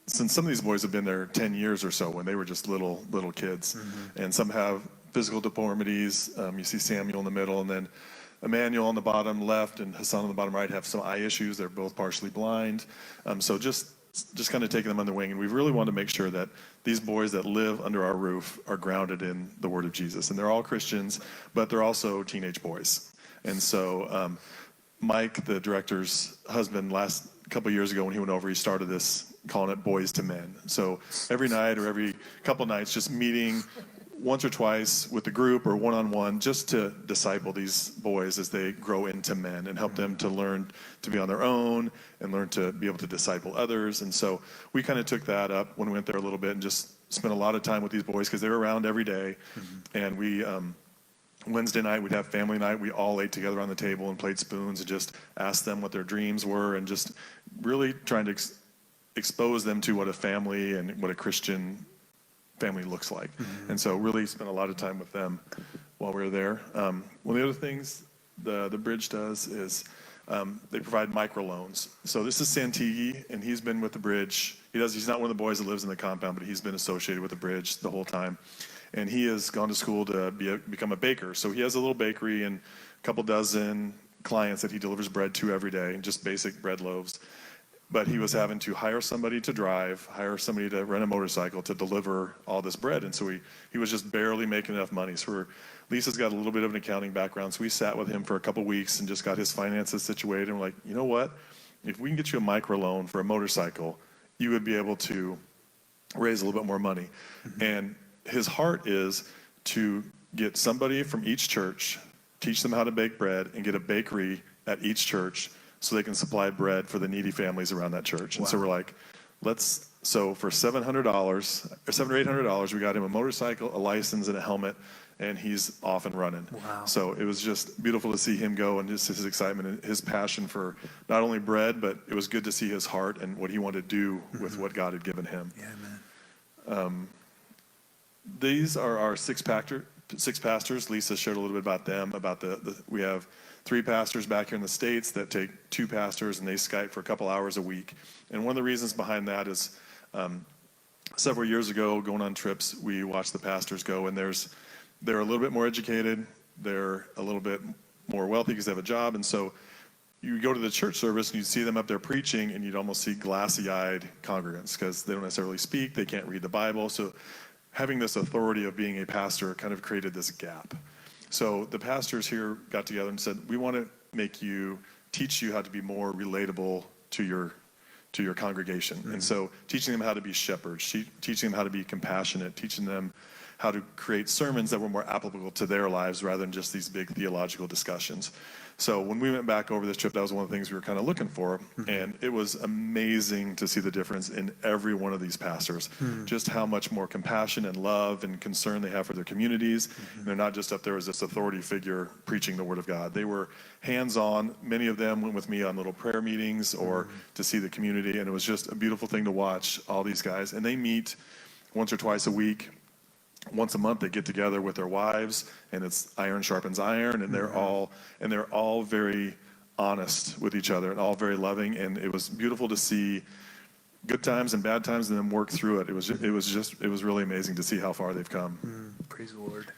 since some of these boys have been there 10 years or so when they were just little kids, and some have physical deformities. You see Samuel in the middle, and then Emmanuel on the bottom left and Hassan on the bottom right have some eye issues. They're both partially blind. So just kind of taking them under the wing. And we really want to make sure that these boys that live under our roof are grounded in the Word of Jesus. And they're all Christians, but they're also teenage boys. And so Mike, the director's husband, last couple of years ago when he went over, he started this, calling it Boys to Men. So every night or every couple nights, just meeting once or twice with the group or one-on-one just to disciple these boys as they grow into men and help them to learn to be on their own and learn to be able to disciple others. And so we kind of took that up when we went there a little bit and just spent a lot of time with these boys because they were around every day. And we Wednesday night, we'd have family night. We all ate together on the table and played spoons and just asked them what their dreams were and just really trying to expose them to what a family and what a Christian family looks like. And so really spent a lot of time with them while we were there. One of the other things the Bridge does is they provide microloans. So this is Santigi, and he's been with the Bridge. He's not one of the boys that lives in the compound, but he's been associated with the Bridge the whole time. And he has gone to school to become a baker. So he has a little bakery and a couple dozen clients that he delivers bread to every day, just basic bread loaves. But he was having to hire somebody to drive, hire somebody to rent a motorcycle to deliver all this bread. And so he was just barely making enough money. So Lisa's got a little bit of an accounting background. So we sat with him for a couple weeks and just got his finances situated. And we're like, you know what? If we can get you a microloan for a motorcycle, you would be able to raise a little bit more money. And his heart is to get somebody from each church, teach them how to bake bread, and get a bakery at each church so they can supply bread for the needy families around that church. And so we're like, so for $700 or $700 or $800, we got him a motorcycle, a license, and a helmet, and he's off and running. Wow. So it was just beautiful to see him go and just his excitement and his passion for not only bread, but it was good to see his heart and what he wanted to do with what God had given him. Yeah, man. These are our six pastors. Lisa shared a little bit about them, about we have 3 pastors back here in the States that take 2 pastors and they Skype for a couple hours a week. And one of the reasons behind that is several years ago, going on trips, we watched the pastors go, and they're a little bit more educated, they're a little bit more wealthy because they have a job, and so you go to the church service and you'd see them up there preaching, and you'd almost see glassy-eyed congregants because they don't necessarily speak, they can't read the Bible. So having this authority of being a pastor kind of created this gap. So the pastors here got together and said, we want to teach you how to be more relatable to your congregation. Mm-hmm. And so teaching them how to be shepherds, teaching them how to be compassionate, teaching them how to create sermons that were more applicable to their lives rather than just these big theological discussions. So when we went back over this trip, that was one of the things we were kind of looking for. Mm-hmm. And it was amazing to see the difference in every one of these pastors, just how much more compassion and love and concern they have for their communities. Mm-hmm. They're not just up there as this authority figure preaching the word of God. They were hands-on. Many of them went with me on little prayer meetings or to see the community. And it was just a beautiful thing to watch all these guys. And they meet once or twice a week. Once a month they get together with their wives, and it's iron sharpens iron, and they're all very honest with each other and all very loving. And it was beautiful to see good times and bad times and then work through it. It was really amazing to see how far they've come. Praise the Lord.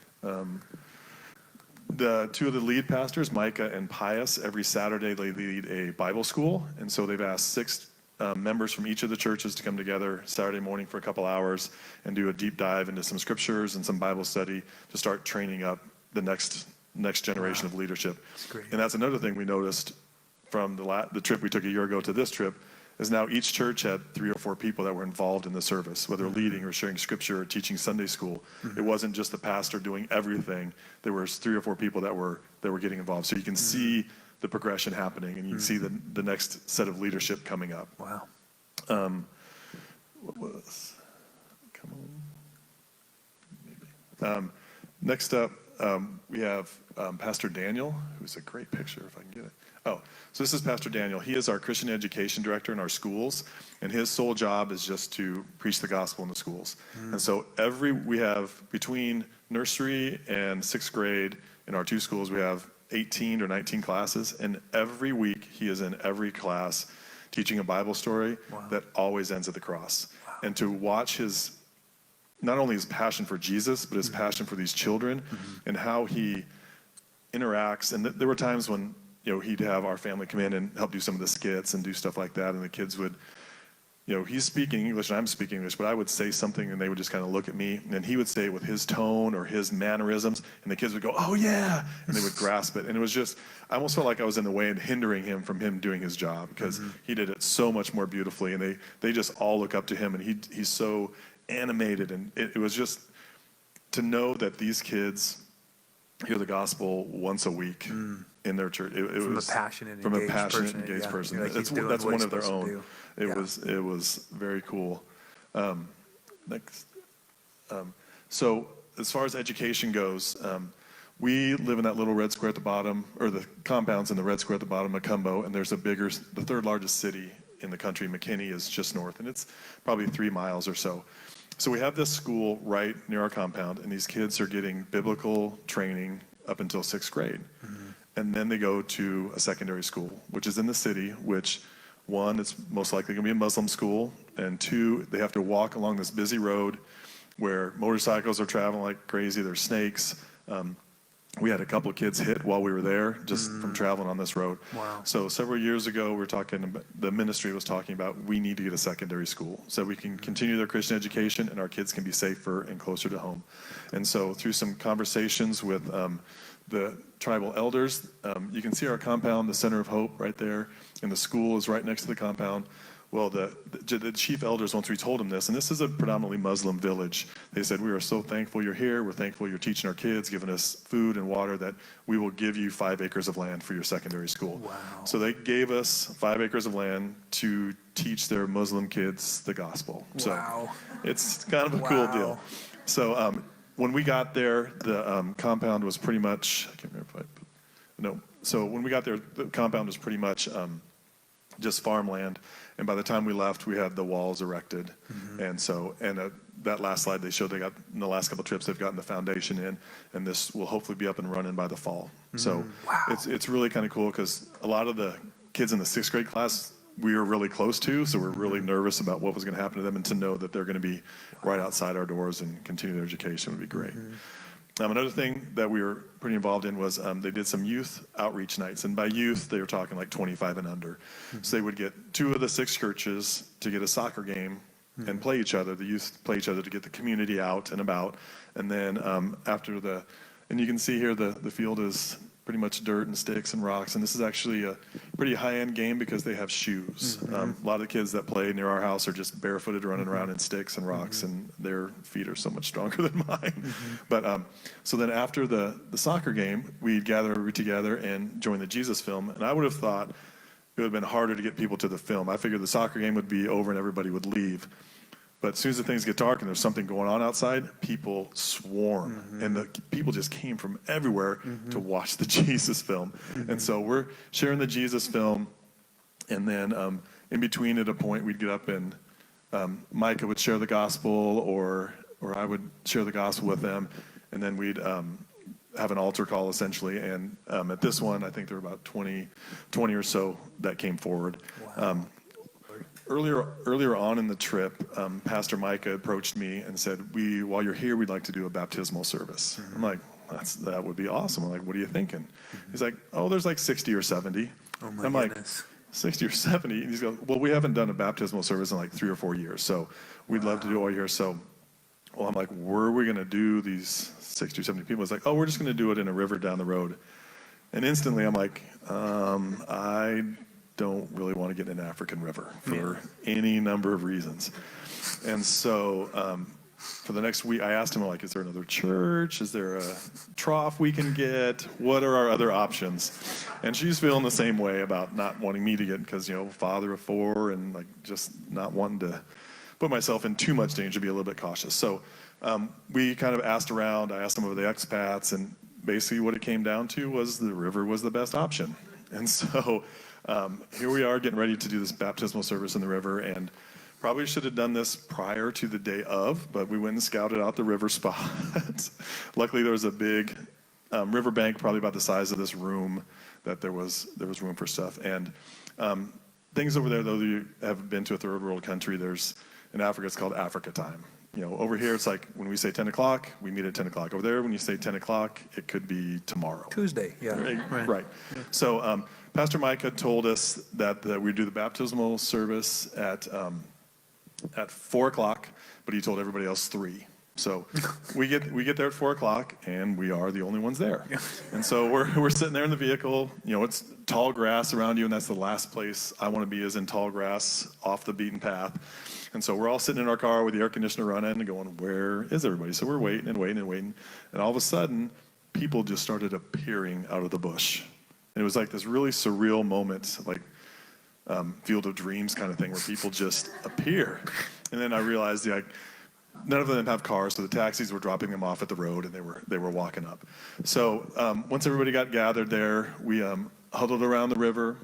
The 2 of the lead pastors, Micah and Pius, every Saturday they lead a Bible school, and so they've asked 6 members from each of the churches to come together Saturday morning for a couple hours and do a deep dive into some scriptures and some Bible study to start training up the next generation of leadership. That's great. And that's another thing we noticed from the trip we took a year ago to this trip, is now each church had 3 or 4 people that were involved in the service, whether leading or sharing scripture or teaching Sunday school. It wasn't just the pastor doing everything. There were 3 or 4 people that were getting involved. So you can see the progression happening, and you can see the next set of leadership coming up. Wow. What was? Come on. Maybe. Next up, we have Pastor Daniel, who's a great picture, if I can get it. Oh, so this is Pastor Daniel. He is our Christian education director in our schools, and his sole job is just to preach the gospel in the schools. And so we have between nursery and 6th grade in our 2 schools, we have 18 or 19 classes, and every week he is in every class teaching a Bible story that always ends at the cross. And to watch not only his passion for Jesus, but his passion for these children and how he interacts. And there were times when he'd have our family come in and help do some of the skits and do stuff like that, and the kids would, he's speaking English and I'm speaking English, but I would say something and they would just kind of look at me, and then he would say it with his tone or his mannerisms, and the kids would go, "Oh yeah," and they would grasp it. And it was just, I almost felt like I was in the way and hindering him from him doing his job, because he did it so much more beautifully, and they just all look up to him, and he's so animated. And it was just to know that these kids hear the gospel once a week in their church. It was a passionate, engaged person. Like that's one of their own. It was very cool. Next, so as far as education goes, we live in that little red square at the bottom, or the compound's in the red square at the bottom, Macombo, and there's the third largest city in the country, McKinney, is just north, and it's probably 3 miles or so. So we have this school right near our compound, and these kids are getting biblical training up until 6th grade. And then they go to a secondary school, which is in the city, which, one, it's most likely going to be a Muslim school, and two, they have to walk along this busy road where motorcycles are traveling like crazy, there's snakes. We had a couple of kids hit while we were there just from traveling on this road. Wow. So several years ago, we were talking, the ministry was talking about, we need to get a secondary school so we can continue their Christian education and our kids can be safer and closer to home. And so through some conversations with the tribal elders, you can see our compound, the Center of Hope right there, and the school is right next to the compound. Well, the chief elders, once we told them this, and this is a predominantly Muslim village, they said, we are so thankful you're here. We're thankful you're teaching our kids, giving us food and water, that we will give you 5 acres of land for your secondary school. Wow. So they gave us 5 acres of land to teach their Muslim kids the gospel. Wow. So it's kind of a cool Wow. deal. So when we got there, the compound was pretty much, I can't remember if so when we got there, the compound was pretty much just farmland. And by the time we left, we had the walls erected. And so, that last slide they showed, they got, in the last couple of trips, they've gotten the foundation in, and this will hopefully be up and running by the fall. So it's really kind of cool because a lot of the kids in the 6th grade class, we were really close to, so we're really nervous about what was going to happen to them, and to know that they're going to be right outside our doors and continue their education would be great. Another thing that we were pretty involved in was they did some youth outreach nights. And by youth, they were talking like 25 and under. So they would get 2 of the 6 churches to get a soccer game and play each other. The youth play each other to get the community out and about. And then and you can see here the field is pretty much dirt and sticks and rocks. And this is actually a pretty high-end game because they have shoes. A lot of the kids that play near our house are just barefooted running around in sticks and rocks, and their feet are so much stronger than mine. But so then after the soccer game, we'd gather together and join the Jesus Film. And I would have thought it would have been harder to get people to the film. I figured the soccer game would be over and everybody would leave. But as soon as the things get dark and there's something going on outside, people swarm. And the people just came from everywhere to watch the Jesus Film. And so we're sharing the Jesus Film. And then in between, at a point, we'd get up and Micah would share the gospel, or I would share the gospel with them. And then we'd have an altar call, essentially. And at this one, I think there were about 20 or so that came forward. Wow. Earlier on in the trip, Pastor Micah approached me and said, while you're here, we'd like to do a baptismal service. I'm like, that would be awesome. I'm like, what are you thinking? He's like, oh, there's like 60 or 70. Oh my I'm goodness. like, 60 or 70? And he's going, well, we haven't done a baptismal service in like 3 or 4 years, so we'd love to do it all year. So, well, I'm like, where are we going to do these 60 or 70 people? It's like, oh, we're just going to do it in a river down the road. And instantly I'm like, I don't really want to get in an African river for any number of reasons. And so for the next week, I asked him, like, is there another church? Is there a trough we can get? What are our other options? And she's feeling the same way about not wanting me to get, because, father of 4 and like just not wanting to put myself in too much danger, be a little bit cautious. So we kind of asked around. I asked some of the expats, and basically what it came down to was the river was the best option. And so here we are getting ready to do this baptismal service in the river, and probably should have done this prior to the day of, but we went and scouted out the river spot. Luckily, there was a big river bank, probably about the size of this room, that there was room for stuff. And things over there, though, you have been to a third world country, in Africa, it's called Africa time. Over here, it's like when we say 10 o'clock, we meet at 10 o'clock. Over there, when you say 10 o'clock, it could be tomorrow. Tuesday, yeah. Right. So Pastor Micah told us that we'd do the baptismal service at 4 o'clock, but he told everybody else 3. So we get there at 4 o'clock, and we are the only ones there. And so we're sitting there in the vehicle. It's tall grass around you, and that's the last place I want to be, is in tall grass off the beaten path. And so we're all sitting in our car with the air conditioner running and going, where is everybody? So we're waiting and waiting and waiting. And all of a sudden, people just started appearing out of the bush. And it was like this really surreal moment, like Field of Dreams kind of thing, where people just appear. And then I realized, none of them have cars, so the taxis were dropping them off at the road, and they were walking up. So once everybody got gathered there, we huddled around the river,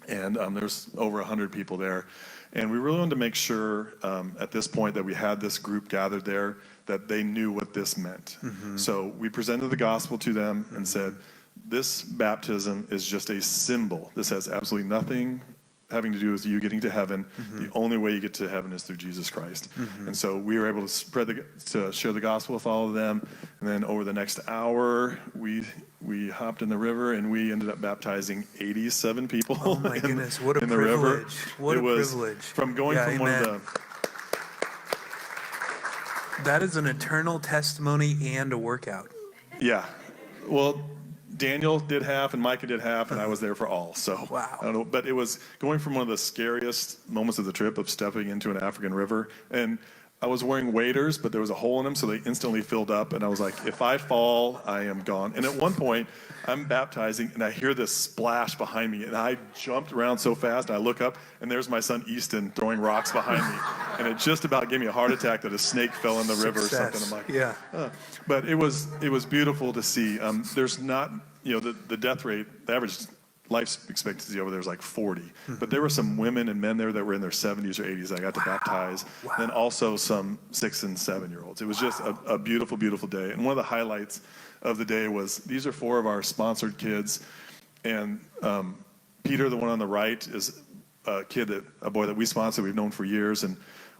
and there's over 100 people there. And we really wanted to make sure at this point that we had this group gathered there that they knew what this meant. So we presented the gospel to them and said, this baptism is just a symbol. This has absolutely nothing having to do with you getting to heaven. The only way you get to heaven is through Jesus Christ. And so we were able to share the gospel with all of them. And then over the next hour, we hopped in the river and we ended up baptizing 87 people. Oh my goodness, what a in the river. privilege. What a privilege. From going Yeah, from one of amen. the That is an eternal testimony and a workout. Yeah. Well, Daniel did half and Micah did half, and I was there for all. So Wow. I don't know, but it was going from one of the scariest moments of the trip of stepping into an African river, and I was wearing waders, but there was a hole in them, so they instantly filled up, and I was like, if I fall, I am gone. And at one point, I'm baptizing, and I hear this splash behind me, and I jumped around so fast, and I look up, and there's my son Easton throwing rocks behind me, and it just about gave me a heart attack that a snake fell in the river or something. I'm like, Yeah. But it was beautiful to see. There's not, the death rate, the average life expectancy over there is like 40. But there were some women and men there that were in their 70s or 80s that I got to baptize. And also some 6 and 7-year-olds. It was just a beautiful, beautiful day. And one of the highlights of the day was, these are 4 of our sponsored kids. And Peter, the one on the right, is a boy that we sponsor, we've known for years. And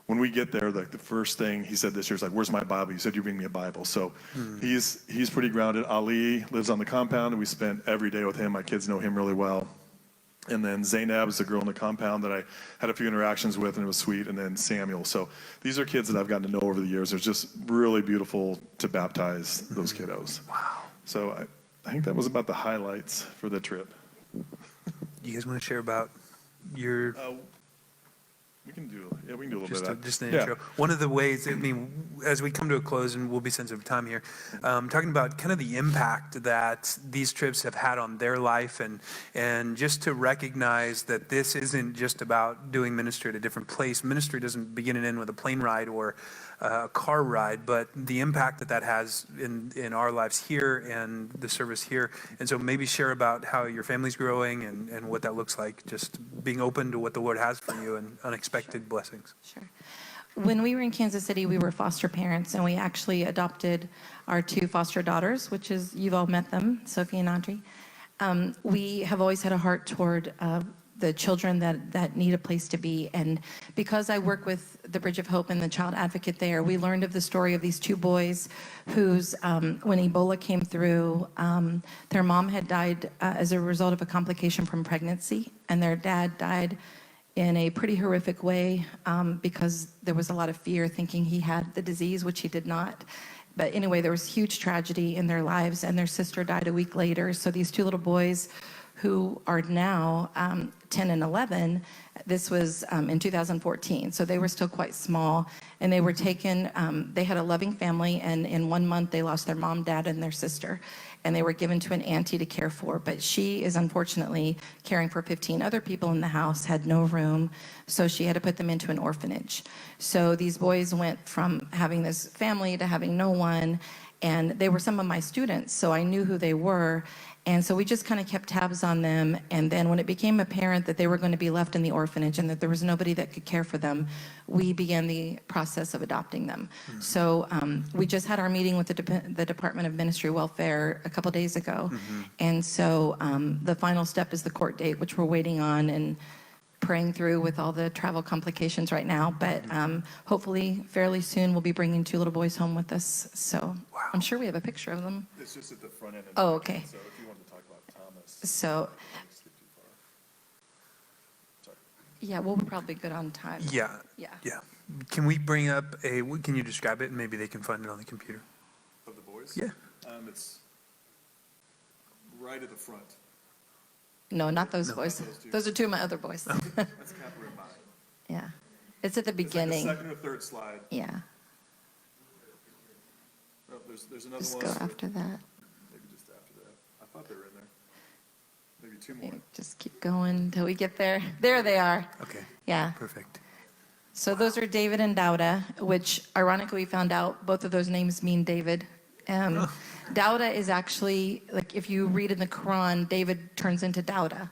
when we get there, like the first thing he said this year is like, "Where's my Bible?" You said you bring me a Bible. So he's pretty grounded. Ali lives on the compound, and we spent every day with him. My kids know him really well. And then Zainab is the girl in the compound that I had a few interactions with, and it was sweet. And then Samuel. So these are kids that I've gotten to know over the years. It's just really beautiful to baptize those kiddos. Wow. So I think that was about the highlights for the trip. You guys want to share about your We can do a little bit of that. just an Yeah. intro. One of the ways, I mean, as we come to a close, and we'll be sensitive of time here, talking about kind of the impact that these trips have had on their life, and just to recognize that this isn't just about doing ministry at a different place. Ministry doesn't begin and end with a plane ride or a car ride, but the impact that has in our lives here and the service here. And so maybe share about how your family's growing and what that looks like, just being open to what the Lord has for you and unexpected blessings. Sure. When we were in Kansas City, we were foster parents, and we actually adopted our 2 foster daughters, which is, you've all met them, Sophie and Audrey. We have always had a heart toward the children that need a place to be. And because I work with the Bridge of Hope and the Child Advocate there, we learned of the story of these 2 boys whose, when Ebola came through, their mom had died as a result of a complication from pregnancy, and their dad died in a pretty horrific way because there was a lot of fear thinking he had the disease, which he did not. But anyway, there was huge tragedy in their lives, and their sister died a week later. So these 2 little boys, who are now 10 and 11, this was in 2014. So they were still quite small, and they were taken, they had a loving family, and in 1 month they lost their mom, dad, and their sister. And they were given to an auntie to care for, but she is unfortunately caring for 15 other people in the house, had no room, so she had to put them into an orphanage. So these boys went from having this family to having no one, and they were some of my students, so I knew who they were. And so we just kind of kept tabs on them. And then when it became apparent that they were going to be left in the orphanage and that there was nobody that could care for them, we began the process of adopting them. So we just had our meeting with the Department of Ministry Welfare a couple days ago. And so the final step is the court date, which we're waiting on and praying through with all the travel complications right now. But hopefully fairly soon we'll be bringing 2 little boys home with us. So I'm sure we have a picture of them. It's just at the front end. Oh, okay. So if you wanted to talk about Thomas. So, Skip too far. Sorry. yeah, we'll be probably good on time. Yeah. Yeah. Yeah. Can we bring up can you describe it, and maybe they can find it on the computer? Of the boys? Yeah. It's right at the front. No, not those No. boys. Not those 2. Those are 2 of my other boys. That's Kappa and Mai. Yeah. It's at the It's like beginning. the second or third slide. Yeah. Oh, there's another Just one. go after that. Maybe just after that. I thought they were in there. Maybe 2 more. Okay, just keep going until we get there. There they are. Okay. Yeah. Perfect. So those are David and Dauda, which ironically we found out both of those names mean David. Dauda is actually, like if you read in the Quran, David turns into Dauda.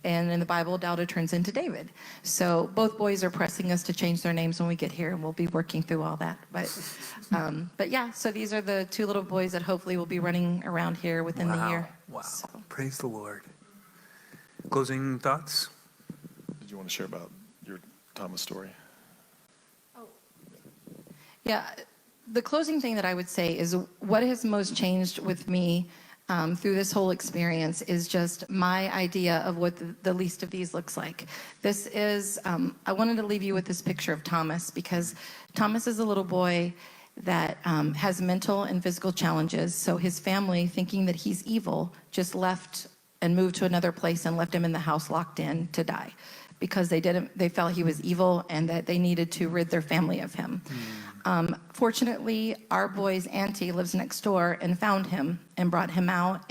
And in the Bible, Dauda turns into David. So both boys are pressing us to change their names when we get here, and we'll be working through all that. But yeah, so these are the two little boys that hopefully will be running around here within the year. Wow. So. Praise the Lord. Closing thoughts? Did you want to share about your Thomas story? Yeah, the closing thing that I would say is what has most changed with me through this whole experience is just my idea of what the least of these looks like. This is, I wanted to leave you with this picture of Thomas because Thomas is a little boy that has mental and physical challenges. So his family, thinking that he's evil, just left and moved to another place and left him in the house locked in to die because they felt he was evil and that they needed to rid their family of him. Fortunately, our boy's auntie lives next door and found him and brought him out.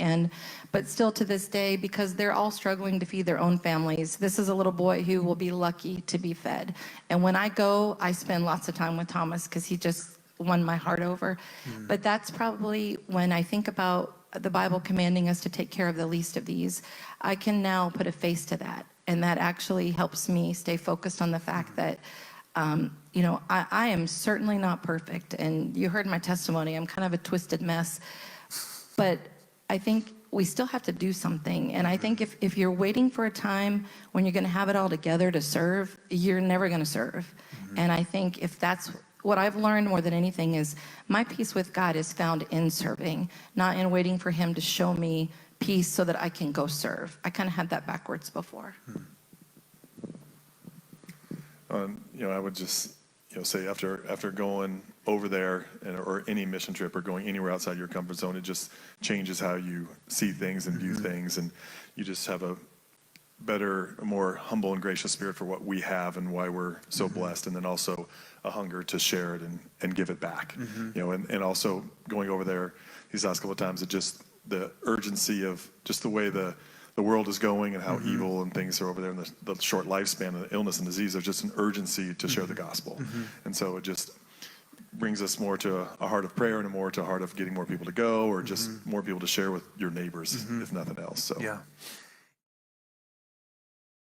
But still to this day, because they're all struggling to feed their own families, this is a little boy who will be lucky to be fed. And when I go, I spend lots of time with Thomas because he just won my heart over. But that's probably when I think about the Bible commanding us to take care of the least of these, I can now put a face to that. And that actually helps me stay focused on the fact that I am certainly not perfect. And you heard my testimony. I'm kind of a twisted mess. But I think we still have to do something. And I think if you're waiting for a time when you're going to have it all together to serve, you're never going to serve. And I think if that's what I've learned more than anything is my peace with God is found in serving, not in waiting for him to show me peace so that I can go serve. I kind of had that backwards before. I would just say after going over there or any mission trip or going anywhere outside your comfort zone, it just changes how you see things and view things, and you just have a better, more humble and gracious spirit for what we have and why we're so blessed, and then also a hunger to share it and give it back. And also going over there these last couple of times, it just the urgency of just the way the world is going and how evil and things are over there, and the short lifespan of the illness and disease. There's just an urgency to share the gospel. And so it just brings us more to a heart of prayer and more to a heart of getting more people to go, or just more people to share with your neighbors, if nothing else. So Yeah.